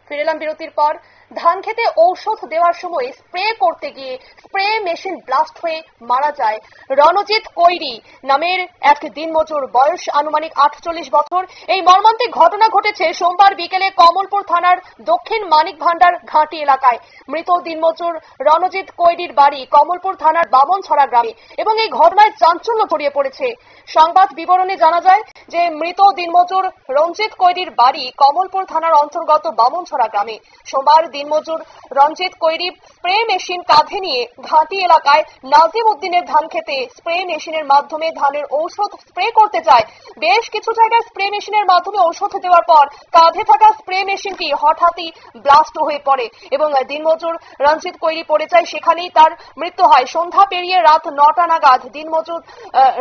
ফিরে এলাম বিরতির পর। ধান খেতে ঔষধ দেওয়ার সময় স্প্রে করতে গিয়ে স্প্রে মেশিন ব্লাস্ট হয়ে মারা যায় রণজিৎ কৈরি নামের এক দিনমজুর, বয়স আনুমানিক 48 বছর। এই মর্মান্তিক ঘটনা ঘটেছে সোমবার বিকেলে কমলপুর থানার দক্ষিণ মানিক ভান্ডার ঘাটি এলাকায়। মৃত দিনমজুর রণজিৎ কৈরির বাড়ি কমলপুর থানার বামনছড়া গ্রামে এবং এই ঘটনায় চাঞ্চল্য ছড়িয়ে পড়েছে। সংবাদ বিবরণে জানা যায় যে মৃত দিনমজুর রঞ্জিত কৈরির বাড়ি কমলপুর থানার অন্তর্গত বামনছড়া গ্রামে। সোমবার দিনমজুর রঞ্জিত কৈরি স্প্রে মেশিন কাঁধে নিয়ে ঘাটি এলাকায় নাজিম উদ্দিনের ধান খেতে স্প্রে মেশিনের মাধ্যমে ধানের ঔষধ স্প্রে করতে যায়। বেশ কিছু জায়গায় স্প্রে মেশিনের মাধ্যমে ঔষধ দেওয়ার পর কাঁধে থাকা স্প্রে মেশিনটি হঠাৎই ব্লাস্ট হয়ে পড়ে এবং দিনমজুর রঞ্জিত কৈরি পড়ে যায়। সেখানেই তার মৃত্যু হয়। সন্ধ্যা পেরিয়ে রাত 9টা নাগাদ দিনমজুর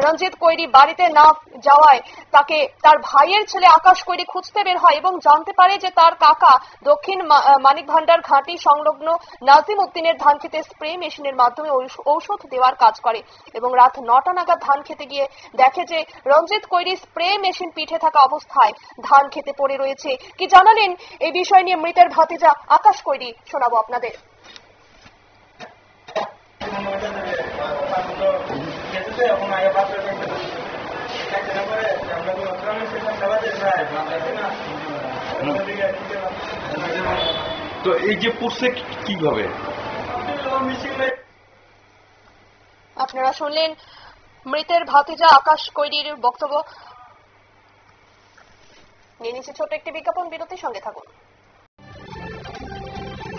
রঞ্জিত কৈরি বাড়িতে না যাওয়ায় তাকে তার ভাইয়ের ছেলে আকাশ কৈরি খুঁজতে বের হয় এবং জানতে পারে যে তার কাকা দক্ষিণ মানিক ভান্ডার ঘাটি সংলগ্ন নাজিম উদ্দিনের ধান খেতে স্প্রে মেশিনের মাধ্যমে ঔষধ দেওয়ার কাজ করে এবং রাত 9টা নাগাদ ধান খেতে গিয়ে দেখে যে রঞ্জিত কৈরি স্প্রে মেশিন পিঠে থাকা অবস্থায় ধান খেতে পড়ে রয়েছে। কি জানালেন এই বিষয় নিয়ে মৃতের ভাতিজা আকাশ কৈরি, শোনাবো আপনাদের। তো এই যে পড়ছে কিভাবে? আপনারা শুনলেন মৃতের ভাতিজা আকাশ কৈরির বক্তব্য। নিয়ে নিচ্ছে ছোট একটি বিজ্ঞাপন বিরতির সঙ্গে থাকুন।